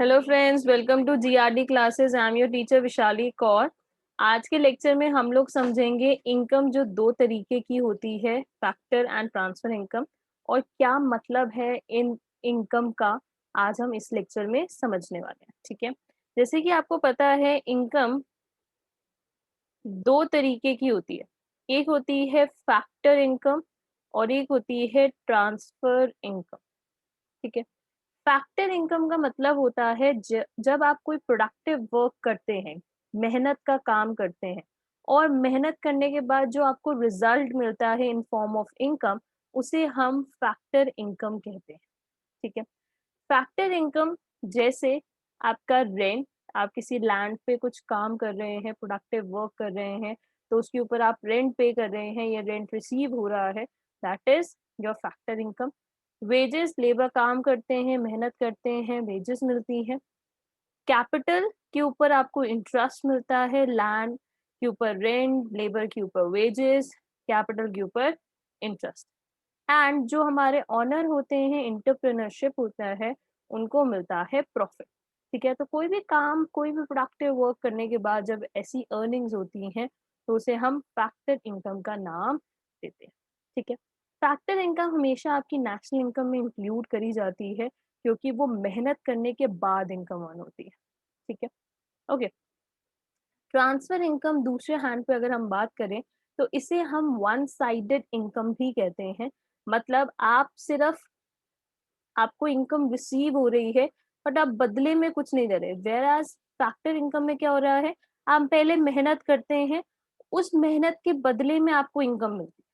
Hello friends, welcome to GRD classes. I am your teacher Vishali Kaur. आज के lecture में हम लोग समझेंगे इनकम जो दो तरीके की होती है, फैक्टर एंड ट्रांसफर इनकम, और क्या मतलब है इन इनकम का। आज हम इस लेक्चर में समझने वाले हैं। ठीक है, जैसे कि आपको पता है इनकम दो तरीके की होती है। एक होती है फैक्टर इनकम और एक होती है ट्रांसफर इनकम। ठीक है, फैक्टर इनकम का मतलब होता है जब आप कोई प्रोडक्टिव वर्क करते हैं, मेहनत का काम करते हैं, और मेहनत करने के बाद जो आपको रिजल्ट मिलता है इन फॉर्म ऑफ इनकम, उसे हम फैक्टर इनकम कहते हैं। ठीक है, फैक्टर इनकम जैसे आपका रेंट, आप किसी लैंड पे कुछ काम कर रहे हैं, प्रोडक्टिव वर्क कर रहे हैं, तो उसके ऊपर आप रेंट पे कर रहे हैं या रेंट रिसीव हो रहा है, that is your factor income. Wages, labour काम करते हैं, मेहनत करते हैं, वेजेस मिलती है। कैपिटल के ऊपर आपको इंटरेस्ट मिलता है, लैंड के ऊपर रेंट, लेबर के ऊपर वेजेस, कैपिटल के ऊपर इंटरेस्ट। एंड जो हमारे ऑनर होते हैं, इंटरप्रेन्योरशिप होता है, उनको मिलता है प्रॉफिट। ठीक है, तो कोई भी काम, कोई भी प्रोडक्टिव वर्क करने के बाद जब ऐसी अर्निंग्स होती हैं, तो उसे हम फैक्टर इनकम का नाम देते हैं। ठीक है, फैक्टर इनकम हमेशा आपकी नेशनल इनकम में इंक्लूड करी जाती है, क्योंकि वो मेहनत करने के बाद इनकम अर्न होती है। ठीक है, ओके। ट्रांसफर इनकम दूसरे हैंड पे अगर हम बात करें, तो इसे हम वन साइडेड इनकम भी कहते हैं। मतलब आप सिर्फ, आपको इनकम रिसीव हो रही है, बट आप बदले में कुछ नहीं दे रहे। वेयर एज फैक्टर इनकम में क्या हो रहा है, आप पहले मेहनत करते हैं, उस मेहनत के बदले में आपको इनकम मिलती है।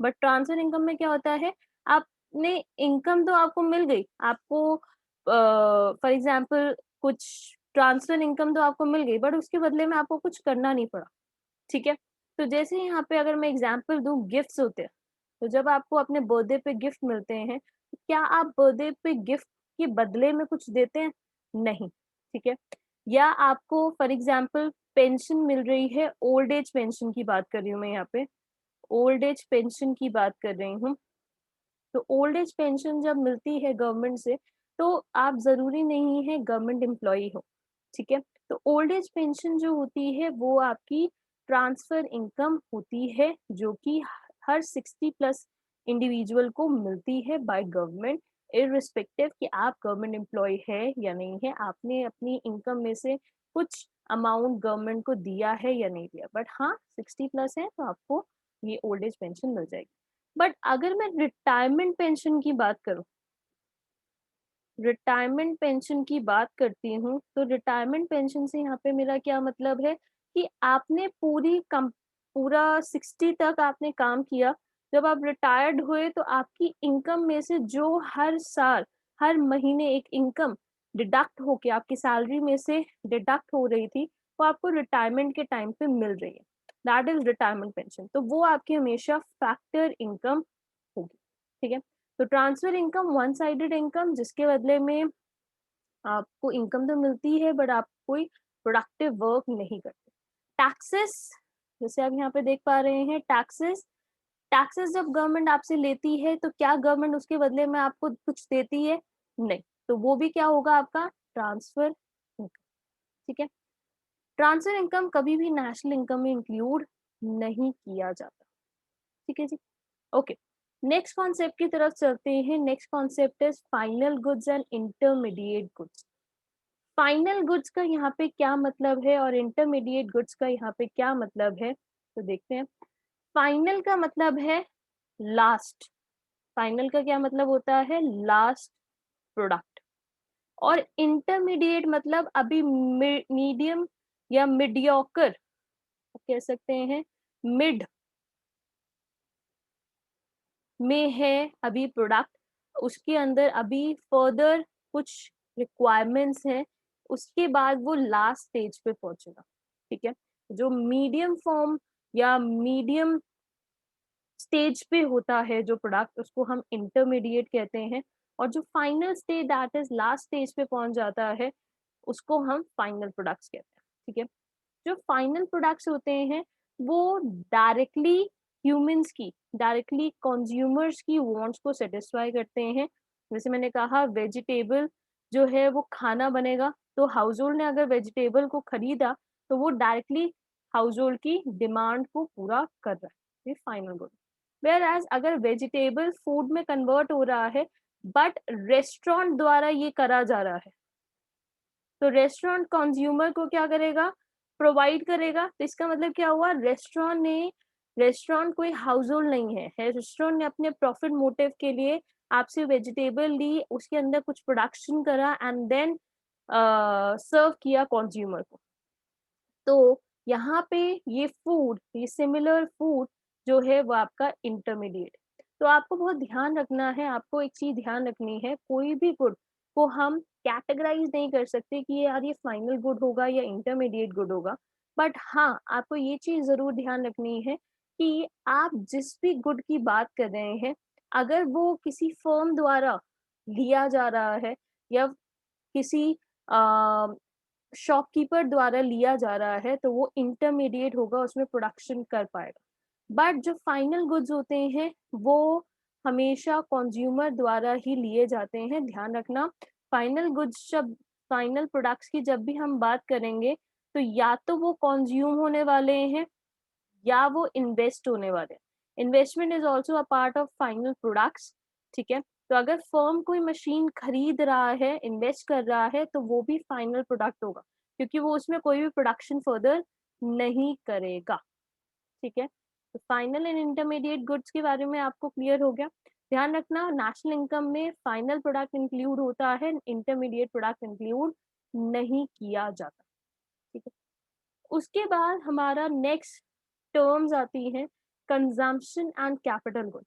बट ट्रांसफर इनकम में क्या होता है, आपने इनकम तो आपको मिल गई, आपको फॉर एग्जाम्पल कुछ ट्रांसफर इनकम तो आपको मिल गई, बट उसके बदले में आपको कुछ करना नहीं पड़ा। ठीक है, तो जैसे यहाँ पे अगर मैं एग्जाम्पल दूं, गिफ्ट्स होते हैं, तो जब आपको अपने बर्थडे पे गिफ्ट मिलते हैं, तो क्या आप बर्थडे पे गिफ्ट के बदले में कुछ देते हैं? नहीं। ठीक है, या आपको फॉर एग्जाम्पल पेंशन मिल रही है, ओल्ड एज पेंशन की बात कर रही हूँ मैं यहाँ पे, ओल्ड एज पेंशन की बात कर रही हूँ। तो ओल्ड एज पेंशन जब मिलती है गवर्नमेंट से, तो आप जरूरी नहीं है गवर्नमेंट एम्प्लॉई हो। ठीक है, तो ओल्ड एज पेंशन जो होती है वो आपकी ट्रांसफर इनकम होती है, जो कि हर 60+ इंडिविजुअल को मिलती है बाय गवर्नमेंट, इररिस्पेक्टिव कि आप गवर्नमेंट एम्प्लॉय है या नहीं है, आपने अपनी इनकम में से कुछ अमाउंट गवर्नमेंट को दिया है या नहीं दिया, बट हाँ 60+ है तो आपको ये ओल्ड एज पेंशन मिल जाएगी। बट अगर मैं रिटायरमेंट पेंशन की बात करूं, रिटायरमेंट पेंशन की बात करती हूँ, तो रिटायरमेंट पेंशन से यहाँ पे मेरा क्या मतलब है कि आपने पूरा 60 तक आपने काम किया, जब आप रिटायर्ड हुए तो आपकी इनकम में से जो हर साल, हर महीने एक इनकम डिडक्ट होके आपकी सैलरी में से डिडक्ट हो रही थी, वो आपको रिटायरमेंट के टाइम पे मिल रही है, दैट इज रिटायरमेंट पेंशन। तो वो आपकी हमेशा फैक्टर इनकम होगी। ठीक है, तो transfer income one sided income, जिसके बदले में आपको इनकम तो मिलती है बट आप कोई प्रोडक्टिव वर्क नहीं करते। टैक्सेस, जैसे आप यहाँ पे देख पा रहे हैं, टैक्सेस, टैक्सेस जब गवर्नमेंट आपसे लेती है, तो क्या गवर्नमेंट उसके बदले में आपको कुछ देती है? नहीं, तो वो भी क्या होगा, आपका ट्रांसफर इनकम। ठीक है, ट्रांसफर इनकम कभी भी नेशनल इनकम में इंक्लूड नहीं किया जाता। ठीक है जी, ओके। नेक्स्ट कॉन्सेप्ट की तरफ चलते हैं। Next concept is final goods and intermediate goods. Final goods का यहाँ पे क्या मतलब है और इंटरमीडिएट गुड्स का यहाँ पे क्या मतलब है, तो देखते हैं। फाइनल का मतलब है लास्ट, फाइनल का क्या मतलब होता है, लास्ट प्रोडक्ट। और इंटरमीडिएट मतलब अभी मीडियम या मीडियोकर कह सकते हैं, मिड में है अभी प्रोडक्ट, उसके अंदर अभी फर्दर कुछ रिक्वायरमेंट्स हैं, उसके बाद वो लास्ट स्टेज पे पहुंचेगा। ठीक है, जो मीडियम फॉर्म या मीडियम स्टेज पे होता है जो प्रोडक्ट, उसको हम इंटरमीडिएट कहते हैं, और जो final stage that is last stage पे पहुंच जाता है, उसको हम फाइनल प्रोडक्ट्स कहते हैं। ठीक है, जो फाइनल प्रोडक्ट्स होते हैं वो डायरेक्टली ह्यूमंस की, डायरेक्टली कंज्यूमर्स की वांट्स को सेटिस्फाई करते हैं। जैसे मैंने कहा, वेजिटेबल जो है वो खाना बनेगा। तो हाउस होल्ड ने अगर वेजिटेबल को खरीदा तो वो डायरेक्टली हाउस होल्ड की डिमांड को पूरा कर रहा है, ये फाइनल गुड। वेयर एज अगर वेजिटेबल फूड में कन्वर्ट हो रहा है बट रेस्टोरेंट द्वारा ये करा जा रहा है, तो रेस्टोरेंट कंज्यूमर को क्या करेगा, प्रोवाइड करेगा। तो इसका मतलब क्या हुआ, रेस्टोरेंट कोई हाउस होल्ड नहीं है रेस्टोरेंट ने अपने प्रॉफिट मोटिव के लिए आपसे वेजिटेबल ली, उसके अंदर कुछ प्रोडक्शन करा एंड देन सर्व किया कंज्यूमर को। तो यहाँ पे ये सिमिलर फूड जो है वो आपका इंटरमीडिएट। तो आपको बहुत ध्यान रखना है, आपको एक चीज ध्यान रखनी है, कोई भी गुड को हम कैटेगराइज नहीं कर सकते कि यार ये फाइनल गुड होगा या इंटरमीडिएट गुड होगा। बट हाँ, आपको ये चीज जरूर ध्यान रखनी है कि आप जिस भी गुड की बात कर रहे हैं, अगर वो किसी फर्म द्वारा लिया जा रहा है या किसी शॉपकीपर द्वारा लिया जा रहा है, तो वो इंटरमीडिएट होगा, उसमें प्रोडक्शन कर पाएगा। बट जो फाइनल गुड्स होते हैं वो हमेशा कंज्यूमर द्वारा ही लिए जाते हैं। ध्यान रखना, फाइनल गुड्स जब फाइनल प्रोडक्ट्स की जब भी हम बात करेंगे तो या तो वो कंज्यूम होने वाले हैं या वो इन्वेस्ट होने वाले हैं। Investment is also a part of final products. ठीक है, तो अगर फर्म कोई मशीन खरीद रहा है, इन्वेस्ट कर रहा है, तो वो भी फाइनल प्रोडक्ट होगा क्योंकि वो उसमें कोई भी प्रोडक्शन फर्दर नहीं करेगा। ठीक है, तो फाइनल एंड इंटरमीडिएट गुड्स के बारे में आपको क्लियर हो गया। ध्यान रखना, नेशनल इनकम में फाइनल प्रोडक्ट इंक्लूड होता है, इंटरमीडिएट प्रोडक्ट इंक्लूड नहीं किया जाता। ठीक है, उसके बाद हमारा नेक्स्ट टर्म्स आती हैं consumption and capital good.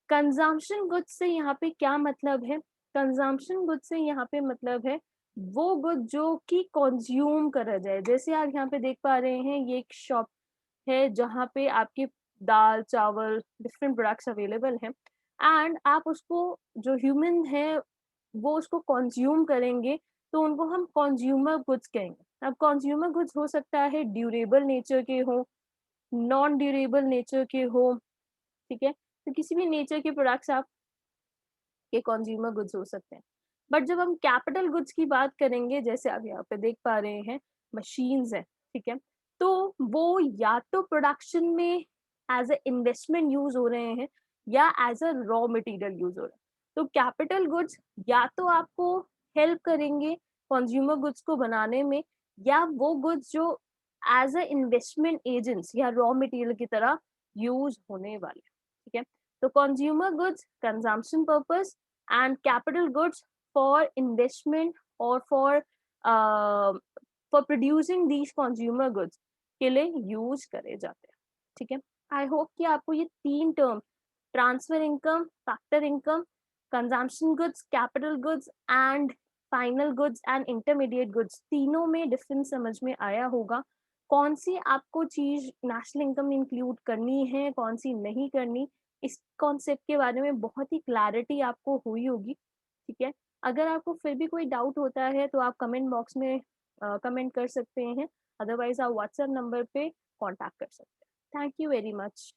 Consumption goods से यहाँ पे क्या मतलब है, कंजम्पशन गुड्स से यहाँ पे मतलब है वो गुड जो कि कंज्यूम करा जाए। जैसे आप यहाँ पे देख पा रहे हैं, ये एक शॉप है जहाँ पे आपकी दाल चावल डिफरेंट प्रोडक्ट्स अवेलेबल हैं एंड आप उसको, जो ह्यूमन है वो उसको कंज्यूम करेंगे, तो उनको हम कंज्यूमर गुड्स कहेंगे। अब कंज्यूमर गुड्स हो सकता है ड्यूरेबल नेचर के हो, नॉन ड्यूरेबल नेचर के हो। ठीक है, तो किसी भी नेचर के प्रोडक्ट्स आप के कंज्यूमर गुड्स हो सकते हैं। बट जब हम कैपिटल गुड्स की बात करेंगे, जैसे आप यहाँ पे देख पा रहे हैं मशीन्स है, ठीक है, तो वो या तो प्रोडक्शन में एज ए इन्वेस्टमेंट यूज हो रहे हैं या as a raw material use हो रहे हैं। तो कैपिटल गुड्स या तो आपको हेल्प करेंगे कंज्यूमर गुड्स को बनाने में, या वो गुड्स जो एज अ इन्वेस्टमेंट एजेंट्स या रॉ मटेरियल की तरह यूज होने वाले हैं। ठीक है, तो consumer goods consumption purpose and capital goods for investment or for producing these consumer goods के लिए यूज करे जाते हैं। ठीक है, आई होप कि आपको ये तीन term, transfer income, factor income, consumption goods, capital goods and final goods and intermediate goods, तीनों में डिफरेंस समझ में आया होगा। कौन सी आपको चीज नेशनल इनकम में इंक्लूड करनी है, कौन सी नहीं करनी, इस कॉन्सेप्ट के बारे में बहुत ही क्लैरिटी आपको हुई होगी। ठीक है, अगर आपको फिर भी कोई डाउट होता है तो आप कमेंट बॉक्स में कमेंट कर सकते हैं, अदरवाइज आप व्हाट्सएप नंबर पे कांटेक्ट कर सकते हैं। Thank you very much.